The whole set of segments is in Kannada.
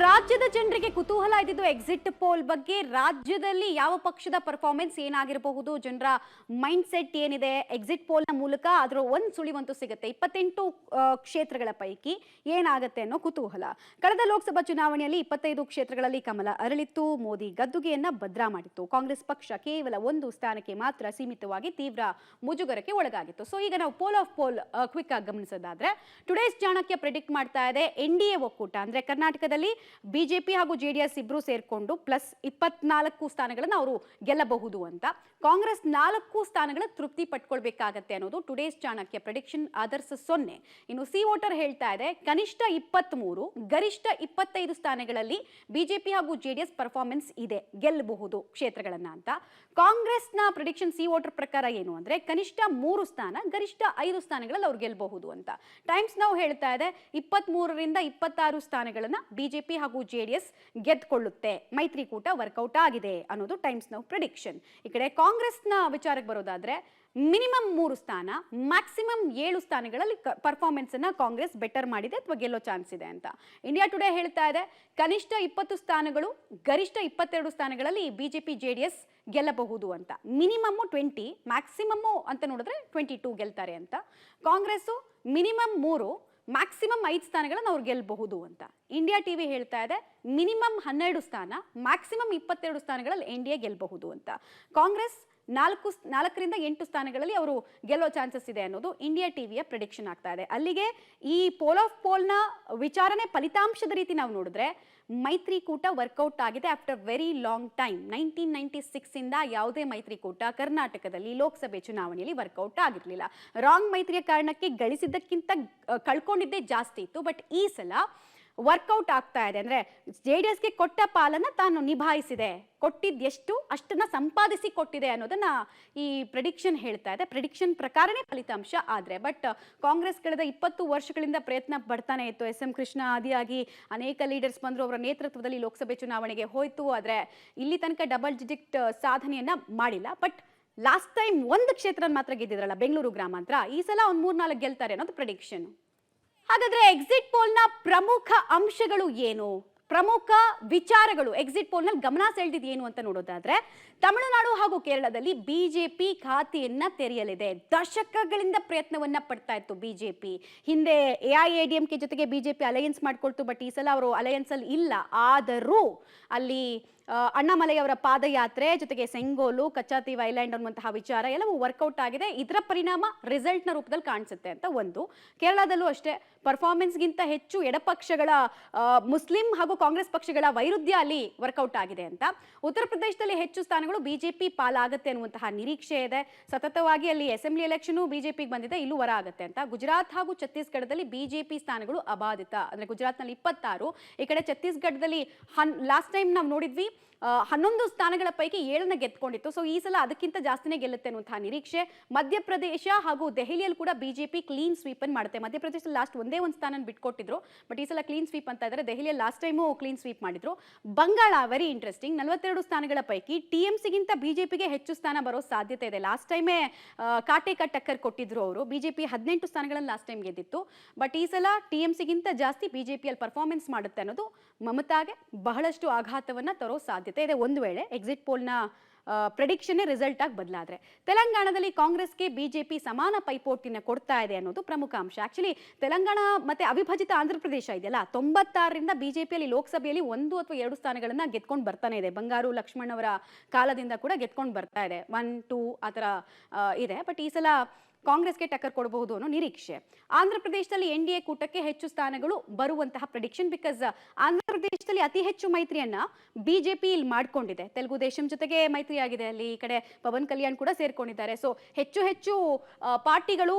ರಾಜ್ಯದ ಜನರಿಗೆ ಕುತೂಹಲ ಇದ್ದಿದ್ದು ಎಕ್ಸಿಟ್ ಪೋಲ್ ಬಗ್ಗೆ. ರಾಜ್ಯದಲ್ಲಿ ಯಾವ ಪಕ್ಷದ ಪರ್ಫಾರ್ಮೆನ್ಸ್ ಏನಾಗಿರಬಹುದು, ಜನರ ಮೈಂಡ್ ಸೆಟ್ ಏನಿದೆ, ಎಕ್ಸಿಟ್ ಪೋಲ್ ನ ಮೂಲಕ ಅದರ ಒಂದು ಸುಳಿವಂತೂ ಸಿಗುತ್ತೆ. 28 ಕ್ಷೇತ್ರಗಳ ಪೈಕಿ ಏನಾಗುತ್ತೆ ಅನ್ನೋ ಕುತೂಹಲ. ಕಳೆದ ಲೋಕಸಭಾ ಚುನಾವಣೆಯಲ್ಲಿ 25 ಕ್ಷೇತ್ರಗಳಲ್ಲಿ ಕಮಲ ಅರಳಿತ್ತು, ಮೋದಿ ಗದ್ದುಗೆಯನ್ನ ಭದ್ರಾ ಮಾಡಿತ್ತು. ಕಾಂಗ್ರೆಸ್ ಪಕ್ಷ ಕೇವಲ ಒಂದು ಸ್ಥಾನಕ್ಕೆ ಮಾತ್ರ ಸೀಮಿತವಾಗಿ ತೀವ್ರ ಮುಜುಗರಕ್ಕೆ ಒಳಗಾಗಿತ್ತು. ಸೊ ಈಗ ನಾವು ಪೋಲ್ ಆಫ್ ಪೋಲ್ ಕ್ವಿಕ್ ಆಗಿ ಗಮನಿಸೋದಾದ್ರೆ, ಟುಡೇಸ್ ಚಾಣಕ್ಯ ಪ್ರೆಡಿಕ್ಟ್ ಮಾಡ್ತಾ ಇದೆ ಎನ್ಡಿಎ ಒಕ್ಕೂಟ ಅಂದ್ರೆ ಕರ್ನಾಟಕದಲ್ಲಿ ಬಿಜೆಪಿ ಹಾಗೂ ಜೆಡಿಎಸ್ ಇಬ್ರು ಸೇರ್ಕೊಂಡು ಪ್ಲಸ್ 24 ಸ್ಥಾನಗಳನ್ನು ಅವರು ಗೆಲ್ಲಬಹುದು ಅಂತ. ಕಾಂಗ್ರೆಸ್ 4 ಸ್ಥಾನಗಳ ತೃಪ್ತಿ ಪಟ್ಕೊಳ್ಬೇಕಾಗತ್ತೆ ಅನ್ನೋದು ಟುಡೇಸ್ ಚಾಣಕ್ಯ ಪ್ರೆಡಿಕ್ಷನ್. ಅದರ್ಸ್ 0. ಇನ್ನು ಸಿ ವೋಟರ್ ಹೇಳ್ತಾ ಇದೆ ಕನಿಷ್ಠ 23 ಗರಿಷ್ಠ 25 ಸ್ಥಾನಗಳಲ್ಲಿ ಬಿಜೆಪಿ ಹಾಗೂ ಜೆಡಿಎಸ್ ಪರ್ಫಾರ್ಮೆನ್ಸ್ ಇದೆ, ಗೆಲ್ಲಬಹುದು ಕ್ಷೇತ್ರಗಳನ್ನ ಅಂತ. ಕಾಂಗ್ರೆಸ್ನ ಪ್ರೆಡಿಕ್ಷನ್ ಸಿ ವೋಟರ್ ಪ್ರಕಾರ ಏನು ಅಂದ್ರೆ ಕನಿಷ್ಠ 3 ಸ್ಥಾನ ಗರಿಷ್ಠ 5 ಸ್ಥಾನಗಳಲ್ಲಿ ಅವ್ರು ಗೆಲ್ಲಬಹುದು ಅಂತ. ಟೈಮ್ಸ್ ನಾವು ಹೇಳ್ತಾ ಇದೆ 23ರಿಂದ 26 ಸ್ಥಾನಗಳನ್ನ ಬಿಜೆಪಿ ಹಾಗೂ ಜೆಡಿಎಸ್ ಗೆದ್ಕೊಳ್ಳುತ್ತೆ, ಮೈತ್ರಿಕೂಟ ವರ್ಕೌಟ್ ಆಗಿದೆ ಅನ್ನೋದು ಟೈಮ್ಸ್ ನಾವು ಪ್ರೆಡಿಕ್ಷನ್. ಈ ಕಡೆ ಕಾಂಗ್ರೆಸ್ನ ವಿಚಾರಕ್ಕೆ ಬರೋದಾದ್ರೆ ಮಿನಿಮಮ್ 3 ಸ್ಥಾನ ಮ್ಯಾಕ್ಸಿಮಮ್ 7 ಸ್ಥಾನಗಳಲ್ಲಿ ಪರ್ಫಾರ್ಮೆನ್ಸ್ ಅನ್ನ ಕಾಂಗ್ರೆಸ್ ಬೆಟರ್ ಮಾಡಿದೆ ಅಥವಾ ಗೆಲ್ಲೋ ಚಾನ್ಸ್ ಇದೆ ಅಂತ. ಇಂಡಿಯಾ ಟುಡೇ ಹೇಳ್ತಾ ಇದೆ ಕನಿಷ್ಠ 20 ಸ್ಥಾನಗಳು ಗರಿಷ್ಠ 22 ಸ್ಥಾನಗಳಲ್ಲಿ ಬಿಜೆಪಿ ಜೆಡಿಎಸ್ ಗೆಲ್ಲಬಹುದು ಅಂತ. ಮಿನಿಮಮ್ 20 ಮ್ಯಾಕ್ಸಿಮಮ್ ಅಂತ ನೋಡಿದ್ರೆ 22 ಗೆಲ್ತಾರೆ ಅಂತ. ಕಾಂಗ್ರೆಸ್ ಮಿನಿಮಮ್ 3 ಮ್ಯಾಕ್ಸಿಮಮ್ 5 ಸ್ಥಾನಗಳನ್ನು ಅವ್ರು ಗೆಲ್ಲಬಹುದು ಅಂತ. ಇಂಡಿಯಾ ಟಿವಿ ಹೇಳ್ತಾ ಇದೆ ಮಿನಿಮಮ್ 12 ಸ್ಥಾನ ಮ್ಯಾಕ್ಸಿಮಮ್ 22 ಸ್ಥಾನಗಳಲ್ಲಿ ಎನ್ಡಿಎ ಗೆಲ್ಲಬಹುದು ಅಂತ. ಕಾಂಗ್ರೆಸ್ 4ರಿಂದ 8 ಸ್ಥಾನಗಳಲ್ಲಿ ಅವರು ಗೆಲ್ಲೋ ಚಾನ್ಸಸ್ ಇದೆ ಅನ್ನೋದು ಇಂಡಿಯಾ ಟಿವಿಯ ಪ್ರೆಡಿಕ್ಷನ್ ಆಗ್ತಾ ಇದೆ. ಅಲ್ಲಿಗೆ ಈ ಪೋಲ್ ಆಫ್ ಪೋಲ್ನ ವಿಚಾರಣೆ ಫಲಿತಾಂಶದ ರೀತಿ ನಾವು ನೋಡಿದ್ರೆ ಮೈತ್ರಿಕೂಟ ವರ್ಕೌಟ್ ಆಗಿದೆ ಆಫ್ಟರ್ ವೆರಿ ಲಾಂಗ್ ಟೈಮ್. 1996 ಇಂದ ಯಾವುದೇ ಮೈತ್ರಿಕೂಟ ಕರ್ನಾಟಕದಲ್ಲಿ ಲೋಕಸಭೆ ಚುನಾವಣೆಯಲ್ಲಿ ವರ್ಕೌಟ್ ಆಗಿರಲಿಲ್ಲ. ರಾಂಗ್ ಮೈತ್ರಿಯ ಕಾರಣಕ್ಕೆ ಗಳಿಸಿದ್ದಕ್ಕಿಂತ ಕಳ್ಕೊಂಡಿದ್ದೇ ಜಾಸ್ತಿ ಇತ್ತು. ಬಟ್ ಈ ಸಲ ವರ್ಕೌಟ್ ಆಗ್ತಾ ಇದೆ. ಅಂದ್ರೆ ಜೆಡಿಎಸ್ಗೆ ಕೊಟ್ಟ ಪಾಲನ್ನ ತಾನು ನಿಭಾಯಿಸಿದೆ, ಕೊಟ್ಟಿದ್ದೆಷ್ಟು ಅಷ್ಟನ್ನ ಸಂಪಾದಿಸಿ ಕೊಟ್ಟಿದೆ ಅನ್ನೋದನ್ನ ಈ ಪ್ರೆಡಿಕ್ಷನ್ ಹೇಳ್ತಾ ಇದೆ. ಪ್ರೆಡಿಕ್ಷನ್ ಪ್ರಕಾರನೇ ಫಲಿತಾಂಶ ಆದ್ರೆ ಬಟ್ ಕಾಂಗ್ರೆಸ್ ಕಳೆದ 20 ವರ್ಷಗಳಿಂದ ಪ್ರಯತ್ನ ಪಡ್ತಾನೆ ಇತ್ತು. SM ಕೃಷ್ಣ ಆದಿಯಾಗಿ ಅನೇಕ ಲೀಡರ್ಸ್ ಬಂದ್ರು, ಅವರ ನೇತೃತ್ವದಲ್ಲಿ ಲೋಕಸಭೆ ಚುನಾವಣೆಗೆ ಹೋಯ್ತು. ಆದ್ರೆ ಇಲ್ಲಿ ತನಕ ಡಬಲ್ ಡಿಜಿಟ್ ಸಾಧನೆಯನ್ನ ಮಾಡಿಲ್ಲ. ಬಟ್ ಲಾಸ್ಟ್ ಟೈಮ್ ಒಂದು ಕ್ಷೇತ್ರ ಮಾತ್ರ ಗೆದ್ದಿದ್ರಲ್ಲ, ಬೆಂಗಳೂರು ಗ್ರಾಮಾಂತರ. ಈ ಸಲ ಒಂದು 3-4 ಗೆಲ್ತಾರೆ ಅನ್ನೋದು ಪ್ರೆಡಿಕ್ಷನ್. ಹಾಗಾದ್ರೆ ಎಕ್ಸಿಟ್ ಪೋಲ್ನ ಪ್ರಮುಖ ಅಂಶಗಳು ಏನು, ಪ್ರಮುಖ ವಿಚಾರಗಳು ಎಕ್ಸಿಟ್ ಪೋಲ್ ನಲ್ಲಿ ಗಮನ ಸೆಳೆದಿದ್ದು ಏನು ಅಂತ ನೋಡೋದಾದ್ರೆ, ತಮಿಳುನಾಡು ಹಾಗೂ ಕೇರಳದಲ್ಲಿ ಬಿಜೆಪಿ ಖಾತೆಯನ್ನ ತೆರೆಯಲಿದೆ. ದಶಕಗಳಿಂದ ಪ್ರಯತ್ನವನ್ನ ಪಡ್ತಾ ಇತ್ತು ಬಿಜೆಪಿ. ಹಿಂದೆ AIADMK ಜೊತೆಗೆ ಬಿಜೆಪಿ ಅಲಯನ್ಸ್ ಮಾಡ್ಕೊಳ್ತು. ಬಟ್ ಈ ಸಲ ಅವರು ಅಲಯನ್ಸ್ ಅಲ್ಲಿ ಇಲ್ಲ. ಆದರೂ ಅಲ್ಲಿ ಅಣ್ಣಾಮಲೈಯವರ ಪಾದಯಾತ್ರೆ ಜೊತೆಗೆ ಸೆಂಗೋಲು, ಕಚ್ಚಾತೀವ್ ಐಲ್ಯಾಂಡ್ ಅನ್ನುವಂತಹ ವಿಚಾರ ಎಲ್ಲವೂ ವರ್ಕೌಟ್ ಆಗಿದೆ. ಇದರ ಪರಿಣಾಮ ರಿಸಲ್ಟ್ ನ ರೂಪದಲ್ಲಿ ಕಾಣಿಸುತ್ತೆ ಅಂತ ಒಂದು. ಕೇರಳದಲ್ಲೂ ಅಷ್ಟೇ ಪರ್ಫಾರ್ಮೆನ್ಸ್ಗಿಂತ ಹೆಚ್ಚು ಎಡಪಕ್ಷಗಳ ಮುಸ್ಲಿಂ ಹಾಗೂ ಕಾಂಗ್ರೆಸ್ ಪಕ್ಷಗಳ ವೈರುಧ್ಯ ಅಲ್ಲಿ ವರ್ಕೌಟ್ ಆಗಿದೆ ಅಂತ. ಉತ್ತರ ಪ್ರದೇಶದಲ್ಲಿ ಹೆಚ್ಚು ಸ್ಥಾನಗಳು ಬಿಜೆಪಿ ಪಾಲಾಗುತ್ತೆ ಅನ್ನುವಂತಹ ನಿರೀಕ್ಷೆ ಇದೆ. ಸತತವಾಗಿ ಅಲ್ಲಿ ಅಸೆಂಬ್ಲಿ ಎಲೆಕ್ಷನ್ ಬಿಜೆಪಿಗೆ ಬಂದಿದೆ, ಇಲ್ಲೂ ವರ ಆಗುತ್ತೆ ಅಂತ. ಗುಜರಾತ್ ಹಾಗೂ ಛತ್ತೀಸ್ಗಢದಲ್ಲಿ ಬಿಜೆಪಿ ಸ್ಥಾನಗಳು ಅಬಾಧಿತ. ಅಂದ್ರೆ ಗುಜರಾತ್ನಲ್ಲಿ 26, ಈ ಕಡೆ ಛತ್ತೀಸ್ಗಢದಲ್ಲಿ ಲಾಸ್ಟ್ ಟೈಮ್ ನಾವು ನೋಡಿದ್ವಿ 11 ಸ್ಥಾನಗಳ ಪೈಕಿ 7ನ್ನ ಗೆದ್ಕೊಂಡಿತ್ತು. ಸೊ ಈ ಸಲ ಅದಕ್ಕಿಂತ ಜಾಸ್ತಿನೇ ಗೆಲ್ಲುತ್ತೆ ಅನ್ನುವಂತಹ ನಿರೀಕ್ಷೆ. ಮಧ್ಯಪ್ರದೇಶ ಹಾಗೂ ದೆಹಲಿಯಲ್ಲಿ ಕೂಡ ಬಿಜೆಪಿ ಕ್ಲೀನ್ ಸ್ವೀಪ್ ಅನ್ನು ಮಾಡುತ್ತೆ. ಮಧ್ಯಪ್ರದೇಶದಲ್ಲಿ ಲಾಸ್ಟ್ ಒಂದೇ ಒಂದು ಸ್ಥಾನ ಬಿಟ್ಕೊಟ್ಟಿದ್ರು, ಬಟ್ ಈ ಸಲ ಕ್ಲೀನ್ ಸ್ವೀಪ್ ಅಂತ ಇದ್ದಾರೆ. ದೆಹಲಿಯಲ್ಲಿ ಲಾಸ್ಟ್ ಟೈಮು ಕ್ಲೀನ್ ಸ್ವೀಪ್ ಮಾಡಿದ್ರು. Bangala very interesting. 42 ಸ್ಥಾನಗಳ ಪೈಕಿ TMCಗಿಂತ ಬಿಜೆಪಿಗೆ ಹೆಚ್ಚು ಸ್ಥಾನ ಬರೋ ಸಾಧ್ಯತೆ ಇದೆ. ಲಾಸ್ಟ್ ಟೈಮೇ ಕಾಟೇಕ ಟಕ್ಕರ್ ಕೊಟ್ಟಿದ್ರು ಅವರು. ಬಿಜೆಪಿ 18 ಸ್ಥಾನಗಳಲ್ಲಿ ಲಾಸ್ಟ್ ಟೈಮ್ ಗೆದ್ದಿತ್ತು. ಬಟ್ ಈ ಸಲ TMCಗಿಂತ ಜಾಸ್ತಿ ಬಿಜೆಪಿಯಲ್ಲಿ ಪರ್ಫಾರ್ಮೆನ್ಸ್ ಮಾಡುತ್ತೆ ಅನ್ನೋದು ಮಮತಾಗೆ ಬಹಳಷ್ಟು ಆಘಾತವನ್ನ ತರೋ ಸಾಧ್ಯತೆ ಇದೆ ಒಂದು ವೇಳೆ ಎಕ್ಸಿಟ್ ಪೋಲ್ನ ಪ್ರೆಡಿಕ್ಷನ್ ರಿಸಲ್ಟ್ ಆಗಿ ಬದಲಾದ್ರೆ. ತೆಲಂಗಾಣದಲ್ಲಿ ಕಾಂಗ್ರೆಸ್ಗೆ ಬಿಜೆಪಿ ಸಮಾನ ಪೈಪೋಟಿನ ಕೊಡ್ತಾ ಇದೆ ಅನ್ನೋದು ಪ್ರಮುಖ ಅಂಶ. ಆಕ್ಚುಲಿ ತೆಲಂಗಾಣ ಮತ್ತೆ ಅವಿಭಜಿತ ಆಂಧ್ರ ಪ್ರದೇಶ ಇದೆಯಲ್ಲ, 96ರಿಂದ ಬಿಜೆಪಿಯಲ್ಲಿ ಲೋಕಸಭೆಯಲ್ಲಿ 1 ಅಥವಾ 2 ಸ್ಥಾನಗಳನ್ನ ಗೆದ್ಕೊಂಡು ಬರ್ತಾನೆ ಇದೆ. ಬಂಗಾರು ಲಕ್ಷ್ಮಣ್ ಅವರ ಕಾಲದಿಂದ ಕೂಡ ಗೆದ್ಕೊಂಡು ಬರ್ತಾ ಇದೆ. 1, 2 ಆ ಥರ ಇದೆ. ಬಟ್ ಈ ಸಲ ಕಾಂಗ್ರೆಸ್ಗೆ ಟಕ್ಕರ್ ಕೊಡಬಹುದು ಅನ್ನೋ ನಿರೀಕ್ಷೆ. ಆಂಧ್ರ ಪ್ರದೇಶದಲ್ಲಿ NDA ಕೂಟಕ್ಕೆ ಹೆಚ್ಚು ಸ್ಥಾನಗಳು ಬರುವಂತಹ ಪ್ರೆಡಿಕ್ಷನ್. ಬಿಕಾಸ್ ಆಂಧ್ರ ಪ್ರದೇಶದಲ್ಲಿ ಅತಿ ಹೆಚ್ಚು ಮೈತ್ರಿಯನ್ನ ಬಿಜೆಪಿ ಇಲ್ಲಿ ಮಾಡ್ಕೊಂಡಿದೆ. ತೆಲುಗು ದೇಶಂ ಜೊತೆಗೆ ಮೈತ್ರಿ ಆಗಿದೆ ಅಲ್ಲಿ. ಈ ಕಡೆ ಪವನ್ ಕಲ್ಯಾಣ್ ಕೂಡ ಸೇರ್ಕೊಂಡಿದ್ದಾರೆ. ಸೊ ಹೆಚ್ಚು ಪಾರ್ಟಿಗಳು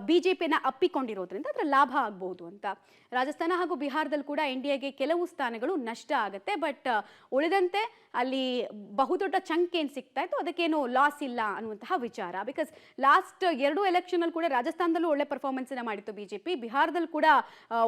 ಬಿಜೆಪಿಯನ್ನ ಅಪ್ಪಿಕೊಂಡಿರೋದ್ರಿಂದ ಅದರ ಲಾಭ ಆಗಬಹುದು ಅಂತ. ರಾಜಸ್ಥಾನ ಹಾಗೂ ಬಿಹಾರದಲ್ಲಿ ಕೂಡ NDAಗೆ ಕೆಲವು ಸ್ಥಾನಗಳು ನಷ್ಟ ಆಗುತ್ತೆ. ಬಟ್ ಉಳಿದಂತೆ ಅಲ್ಲಿ ಬಹುದೊಡ್ಡ ಚಂಕ್ ಏನು ಸಿಗ್ತಾ ಇತ್ತು ಅದಕ್ಕೇನು ಲಾಸ್ ಇಲ್ಲ ಅನ್ನುವಂತಹ ವಿಚಾರ. ಬಿಕಾಸ್ ಲಾಸ್ಟ್ 2 ಎಲೆಕ್ಷನ್ ಅಲ್ಲಿ ಕೂಡ ರಾಜಸ್ಥಾನದಲ್ಲೂ ಒಳ್ಳೆ ಪರ್ಫಾರ್ಮೆನ್ಸ್ ಅನ್ನ ಮಾಡಿತ್ತು ಬಿಜೆಪಿ, ಬಿಹಾರದಲ್ಲಿ ಕೂಡ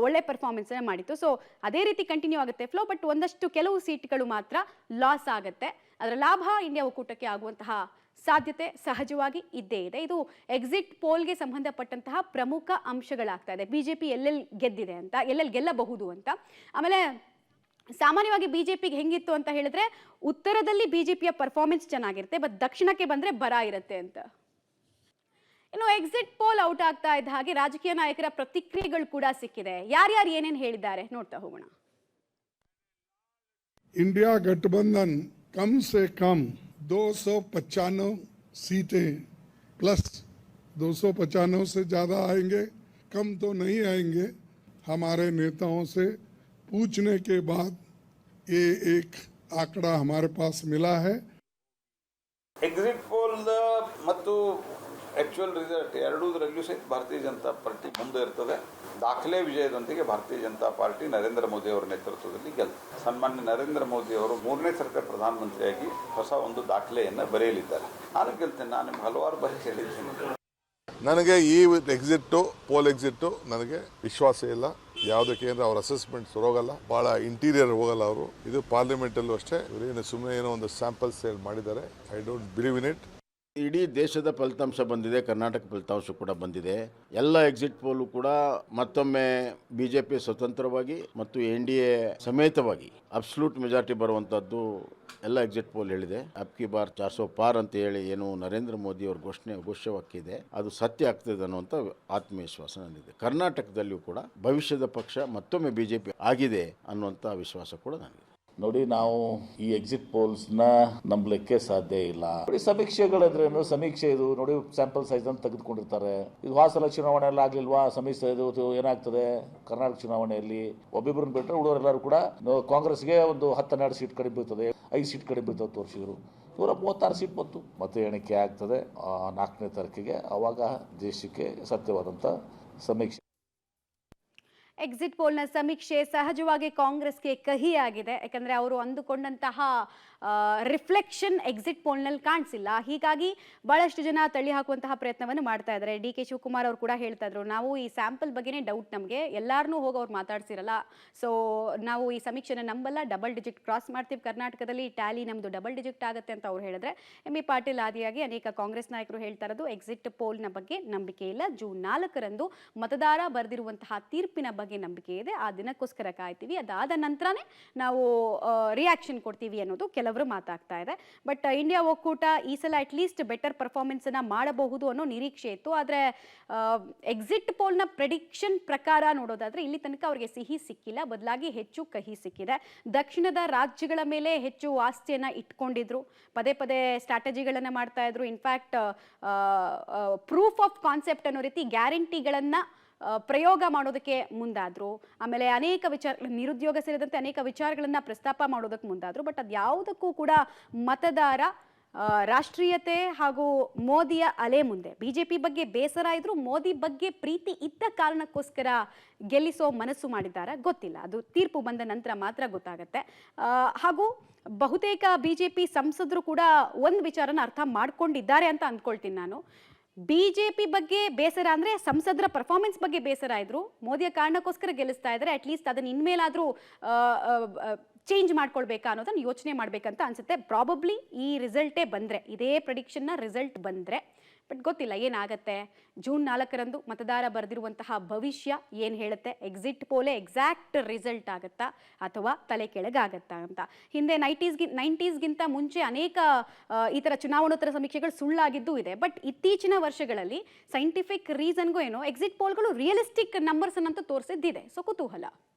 ಒಳ್ಳೆ ಪರ್ಫಾರ್ಮೆನ್ಸ್ ಅನ್ನ ಮಾಡಿತ್ತು. ಸೊ ಅದೇ ರೀತಿ ಕಂಟಿನ್ಯೂ ಆಗುತ್ತೆ ಫ್ಲೋ. ಬಟ್ ಒಂದಷ್ಟು ಕೆಲವು ಸೀಟ್ಗಳು ಮಾತ್ರ ಲಾಸ್ ಆಗುತ್ತೆ. ಅದರ ಲಾಭ ಇಂಡಿಯಾ ಒಕ್ಕೂಟಕ್ಕೆ ಆಗುವಂತಹ ಸಾಧ್ಯತೆ ಸಹಜವಾಗಿ ಇದ್ದೇ ಇದೆ. ಇದು ಎಕ್ಸಿಟ್ ಪೋಲ್ಗೆ ಸಂಬಂಧಪಟ್ಟಂತಹ ಪ್ರಮುಖ ಅಂಶಗಳಾಗ್ತಾ ಇದೆ. ಬಿಜೆಪಿ ಎಲ್ಲೆಲ್ಲಿ ಗೆದ್ದಿದೆ ಅಂತ, ಎಲ್ಲೆಲ್ಲಿ ಗೆಲ್ಲಬಹುದು ಅಂತ. ಆಮೇಲೆ ಸಾಮಾನ್ಯವಾಗಿ ಬಿಜೆಪಿಗೆ ಹೆಂಗಿತ್ತು ಅಂತ ಹೇಳಿದ್ರೆ ಉತ್ತರದಲ್ಲಿ ಬಿಜೆಪಿಯ ಪರ್ಫಾರ್ಮೆನ್ಸ್ ಚೆನ್ನಾಗಿರುತ್ತೆ, ಬಟ್ ದಕ್ಷಿಣಕ್ಕೆ ಬಂದ್ರೆ ಬರ ಇರುತ್ತೆ ಅಂತ. ಇನ್ನು ಎಕ್ಸಿಟ್ ಪೋಲ್ ಔಟ್ ಆಗ್ತಾ ಇದ್ದ ಹಾಗೆ ರಾಜಕೀಯ ನಾಯಕರ ಪ್ರತಿಕ್ರಿಯೆಗಳು ಕೂಡ ಸಿಕ್ಕಿದೆ. ಯಾರ್ಯಾರು ಏನೇನು ಹೇಳಿದ್ದಾರೆ ನೋಡ್ತಾ ಹೋಗೋಣ. इंडिया गठबंधन कम से कम 295 सीटें प्लस 295 से ज़्यादा आएंगे, कम तो नहीं आएंगे। हमारे नेताओं से पूछने के बाद ये एक आंकड़ा हमारे पास मिला है। ಎಕ್ಸಿಟ್ ಪೋಲ್ ಮತ್ತು ಆಕ್ಚುಯಲ್ ರಿಸಲ್ಟ್ ಎರಡೂದರಲ್ಲೂ ಸಹಿತ ಭಾರತೀಯ ಜನತಾ ಪಾರ್ಟಿ ಮುಂದೆ ಇರ್ತದೆ. ದಾಖಲೆ ವಿಜಯದೊಂದಿಗೆ ಭಾರತೀಯ ಜನತಾ ಪಾರ್ಟಿ ನರೇಂದ್ರ ಮೋದಿ ಅವರ ನೇತೃತ್ವದಲ್ಲಿ ಗೆಲ್ತದೆ. ಸನ್ಮಾನ್ಯ ನರೇಂದ್ರ ಮೋದಿ ಅವರು 3ನೇ ಸರ್ಕಾರ ಪ್ರಧಾನಮಂತ್ರಿಯಾಗಿ ಹೊಸ ಒಂದು ದಾಖಲೆಯನ್ನು ಬರೆಯಲಿದ್ದಾರೆ. ನಾನು ಗೆಲ್ತೇನೆ. ನಾನು ನಿಮ್ಗೆ ಹಲವಾರು ಬಾರಿ ಹೇಳಿದ್ದೇನೆ. ನನಗೆ ಈ ಎಕ್ಸಿಟ್ಟು ಪೋಲ್ ಎಕ್ಸಿಟ್ಟು ನನಗೆ ವಿಶ್ವಾಸ ಇಲ್ಲ. ಯಾವುದಕ್ಕೆ ಅಂದರೆ ಅವ್ರ ಅಸೆಸ್ಮೆಂಟ್ಸ್ ಹೋಗಲ್ಲ, ಭಾಳ ಇಂಟೀರಿಯರ್ ಹೋಗಲ್ಲ ಅವರು. ಇದು ಪಾರ್ಲಿಮೆಂಟಲ್ಲೂ ಅಷ್ಟೇ ಇವರೇನು ಸುಮ್ಮನೆ ಏನೋ ಒಂದು ಸ್ಯಾಂಪಲ್ ಸೇಲ್ ಮಾಡಿದ್ದಾರೆ. I don't believe in it. ಇಡೀ ದೇಶದ ಫಲಿತಾಂಶ ಬಂದಿದೆ, ಕರ್ನಾಟಕ ಫಲಿತಾಂಶ ಕೂಡ ಬಂದಿದೆ. ಎಲ್ಲ ಎಕ್ಸಿಟ್ ಪೋಲು ಕೂಡ ಮತ್ತೊಮ್ಮೆ ಬಿಜೆಪಿ ಸ್ವತಂತ್ರವಾಗಿ ಮತ್ತು NDA ಸಮೇತವಾಗಿ ಅಬ್ಸಲ್ಯೂಟ್ ಮೆಜಾರಿಟಿ ಬರುವಂಥದ್ದು ಎಲ್ಲ ಎಕ್ಸಿಟ್ ಪೋಲ್ ಹೇಳಿದೆ. ಅಬ್ಕಿ ಬಾರ್ 400 ಪಾರ್ ಅಂತ ಹೇಳಿ ಏನು ನರೇಂದ್ರ ಮೋದಿ ಅವ್ರ ಘೋಷವಾಕ್ಕಿದೆ ಅದು ಸತ್ಯ ಆಗ್ತದೆ ಅನ್ನುವಂಥ ಆತ್ಮವಿಶ್ವಾಸ ನನಗಿದೆ. ಕರ್ನಾಟಕದಲ್ಲಿಯೂ ಕೂಡ ಭವಿಷ್ಯದ ಪಕ್ಷ ಮತ್ತೊಮ್ಮೆ ಬಿಜೆಪಿ ಆಗಿದೆ ಅನ್ನುವಂಥ ವಿಶ್ವಾಸ ಕೂಡ ನನಗಿದೆ. ನೋಡಿ, ನಾವು ಈ ಎಕ್ಸಿಟ್ ಪೋಲ್ಸ್ನ ನಂಬಲಿಕ್ಕೆ ಸಾಧ್ಯ ಇಲ್ಲ. ನೋಡಿ, ಸಮೀಕ್ಷೆಗಳಂದ್ರೇನು? ಸಮೀಕ್ಷೆ ಇದು ನೋಡಿ, ಸ್ಯಾಂಪಲ್ ಸೈಜ್ ಅಂತ ತೆಗೆದುಕೊಂಡಿರ್ತಾರೆ. ಇದು ವಾಸಲ ಚುನಾವಣೆಯಲ್ಲಿ ಆಗ್ಲಿಲ್ವಾ ಸಮೀಕ್ಷೆ? ಇದು ಏನಾಗ್ತದೆ ಕರ್ನಾಟಕ ಚುನಾವಣೆಯಲ್ಲಿ ಒಬ್ಬಿಬ್ಬರನ್ನ ಬಿಟ್ಟರೆ ಉಳಿದವರೆಲ್ಲರೂ ಕೂಡ ಕಾಂಗ್ರೆಸ್ಗೆ ಒಂದು 10-12 ಸೀಟ್ ಕಡಿಮೆ ಬೀಳ್ತದೆ, 5 ಸೀಟ್ ಕಡಿಮೆ ಬೀಳ್ತದೆ ತೋರಿಸಿದ್ರು. 136 ಸೀಟ್ ಬಂತು. ಮತ ಎಣಿಕೆ ಆಗ್ತದೆ 4ನೇ ತಾರೀಕಿಗೆ. ಆವಾಗ ದೇಶಕ್ಕೆ ಸತ್ಯವಾದಂಥ ಸಮೀಕ್ಷೆ. ಎಕ್ಸಿಟ್ ಪೋಲ್ನ ಸಮೀಕ್ಷೆ ಸಹಜವಾಗಿ ಕಾಂಗ್ರೆಸ್ಗೆ ಕಹಿಯಾಗಿದೆ. ಯಾಕಂದ್ರೆ ಅವರು ಅಂದುಕೊಂಡಂತಹ ರಿಫ್ಲೆಕ್ಷನ್ ಎಕ್ಸಿಟ್ ಪೋಲ್ನಲ್ಲಿ ಕಾಣಿಸಿಲ್ಲ. ಹೀಗಾಗಿ ಬಹಳಷ್ಟು ಜನ ತಳ್ಳಿ ಹಾಕುವಂತಹ ಪ್ರಯತ್ನವನ್ನು ಮಾಡ್ತಾ ಇದ್ದಾರೆ. DK ಶಿವಕುಮಾರ್ ಅವರು ಕೂಡ ಹೇಳ್ತಾ ಇದ್ರು, ನಾವು ಈ ಸ್ಯಾಂಪಲ್ ಬಗ್ಗೆನೇ ಡೌಟ್, ನಮಗೆ ಎಲ್ಲಾರನ್ನೂ ಹೋಗಿ ಅವ್ರು ಮಾತಾಡ್ಸಿರಲ್ಲ, ಸೊ ನಾವು ಈ ಸಮೀಕ್ಷೆನ ನಂಬಲ್ಲ, ಡಬಲ್ ಡಿಜಿಟ್ ಕ್ರಾಸ್ ಮಾಡ್ತೀವಿ ಕರ್ನಾಟಕದಲ್ಲಿ, ಟ್ಯಾಲಿ ನಮ್ಮದು ಡಬಲ್ ಡಿಜಿಟ್ ಆಗುತ್ತೆ ಅಂತ ಅವ್ರು ಹೇಳಿದ್ರೆ, MB ಪಾಟೀಲ್ ಆದಿಯಾಗಿ ಅನೇಕ ಕಾಂಗ್ರೆಸ್ ನಾಯಕರು ಹೇಳ್ತಾ ಇರೋದು ಎಕ್ಸಿಟ್ ಪೋಲ್ನ ಬಗ್ಗೆ ನಂಬಿಕೆ ಇಲ್ಲ. ಜೂನ್ 4ರಂದು ಮತದಾರ ಬರೆದಿರುವಂತಹ ತೀರ್ಪಿನ ಬಗ್ಗೆ ನಂಬಿಕೆ ಇದೆ. ಆ ದಿನಕ್ಕೋಸ್ಕರ ಕಾಯ್ತೀವಿ, ಅದಾದ ನಂತರನೇ ನಾವು ರಿಯಾಕ್ಷನ್ ಕೊಡ್ತೀವಿ ಅನ್ನೋದು ಕೆಲವರು ಮಾತಾಗ್ತಾ ಇದೆ. ಬಟ್ ಇಂಡಿಯಾ ಒಕ್ಕೂಟ ಈ ಸಲ ಅಟ್ಲೀಸ್ಟ್ ಬೆಟರ್ ಪರ್ಫಾರ್ಮೆನ್ಸ್ ಅನ್ನ ಮಾಡಬಹುದು ಅನ್ನೋ ನಿರೀಕ್ಷೆ ಇತ್ತು. ಆದ್ರೆ ಎಕ್ಸಿಟ್ ಪೋಲ್ನ ಪ್ರೆಡಿಕ್ಷನ್ ಪ್ರಕಾರ ನೋಡೋದಾದ್ರೆ ಇಲ್ಲಿ ತನಕ ಅವರಿಗೆ ಸಿಹಿ ಸಿಕ್ಕಿಲ್ಲ, ಬದಲಾಗಿ ಹೆಚ್ಚು ಕಹಿ ಸಿಕ್ಕಿದೆ. ದಕ್ಷಿಣದ ರಾಜ್ಯಗಳ ಮೇಲೆ ಹೆಚ್ಚು ಆಸ್ತಿಯನ್ನ ಇಟ್ಕೊಂಡಿದ್ರು, ಪದೇ ಪದೇ ಸ್ಟ್ರಾಟಜಿಗಳನ್ನ ಮಾಡ್ತಾ ಇದ್ರು. ಇನ್ಫ್ಯಾಕ್ಟ್ ಪ್ರೂಫ್ ಆಫ್ ಕಾನ್ಸೆಪ್ಟ್ ಅನ್ನೋ ರೀತಿ ಗ್ಯಾರಂಟಿಗಳನ್ನ ಪ್ರಯೋಗ ಮಾಡೋದಕ್ಕೆ ಮುಂದಾದ್ರು. ಆಮೇಲೆ ಅನೇಕ ವಿಚಾರ, ನಿರುದ್ಯೋಗ ಸೇರಿದಂತೆ ಅನೇಕ ವಿಚಾರಗಳನ್ನ ಪ್ರಸ್ತಾಪ ಮಾಡೋದಕ್ಕೆ ಮುಂದಾದ್ರು. ಬಟ್ ಅದ್ಯಾವುದಕ್ಕೂ ಕೂಡ ಮತದಾರ ರಾಷ್ಟ್ರೀಯತೆ ಹಾಗೂ ಮೋದಿಯ ಅಲೆ ಮುಂದೆ ಬಿಜೆಪಿ ಬಗ್ಗೆ ಬೇಸರ ಇದ್ರು, ಮೋದಿ ಬಗ್ಗೆ ಪ್ರೀತಿ ಇದ್ದ ಕಾರಣಕ್ಕೋಸ್ಕರ ಗೆಲ್ಲಿಸೋ ಮನಸ್ಸು ಮಾಡಿದ್ದಾರೆ ಗೊತ್ತಿಲ್ಲ. ಅದು ತೀರ್ಪು ಬಂದ ನಂತರ ಮಾತ್ರ ಗೊತ್ತಾಗತ್ತೆ. ಹಾಗೂ ಬಹುತೇಕ ಬಿಜೆಪಿ ಸಂಸದರು ಕೂಡ ಒಂದು ವಿಚಾರನ ಅರ್ಥ ಮಾಡ್ಕೊಂಡಿದ್ದಾರೆ ಅಂತ ಅಂದ್ಕೊಳ್ತೀನಿ ನಾನು. ಬಿಜೆಪಿ ಬಗ್ಗೆ ಬೇಸರ ಅಂದ್ರೆ ಸಂಸದರ ಪರ್ಫಾರ್ಮೆನ್ಸ್ ಬಗ್ಗೆ ಬೇಸರ ಇದ್ರು, ಮೋದಿಯ ಕಾರಣಕ್ಕೋಸ್ಕರ ಗೆಲ್ಲಿಸ್ತಾ ಇದ್ದಾರೆ, ಅಟ್ಲೀಸ್ಟ್ ಅದನ್ನ ಇನ್ಮೇಲಾದ್ರೂ ಚೇಂಜ್ ಮಾಡ್ಕೊಳ್ಬೇಕಾ ಅನ್ನೋದನ್ನ ಯೋಚನೆ ಮಾಡ್ಬೇಕಂತ ಅನ್ಸುತ್ತೆ. ಪ್ರಾಬಬ್ಲಿ ಈ ರಿಸಲ್ಟೇ ಬಂದ್ರೆ, ಇದೇ ಪ್ರೆಡಿಕ್ಷನ್ನ ರಿಸಲ್ಟ್ ಬಂದ್ರೆ, ಬಟ್ ಗೊತ್ತಿಲ್ಲ ಏನಾಗತ್ತೆ. ಜೂನ್ 4ರಂದು ಮತದಾರ ಬರೆದಿರುವಂತಹ ಭವಿಷ್ಯ ಏನು ಹೇಳುತ್ತೆ, ಎಕ್ಸಿಟ್ ಪೋಲೆ ಎಕ್ಸಾಕ್ಟ್ ರಿಸಲ್ಟ್ ಆಗುತ್ತಾ ಅಥವಾ ತಲೆ ಕೆಳಗಾಗತ್ತಾ ಅಂತ. ಹಿಂದೆ 90ಸ್ಗಿಂತ ಮುಂಚೆ ಅನೇಕ ಈ ಥರ ಚುನಾವಣೋತ್ತರ ಸಮೀಕ್ಷೆಗಳು ಸುಳ್ಳಾಗಿದ್ದೂ ಇದೆ. ಬಟ್ ಇತ್ತೀಚಿನ ವರ್ಷಗಳಲ್ಲಿ ಸೈಂಟಿಫಿಕ್ ರೀಸನ್ಗೂ ಏನೋ ಎಕ್ಸಿಟ್ ಪೋಲ್ಗಳು ರಿಯಲಿಸ್ಟಿಕ್ ನಂಬರ್ಸ್ ಅನ್ನಂತೂ ತೋರಿಸಿದ್ದಿದೆ. ಸೊ ಕುತೂಹಲ.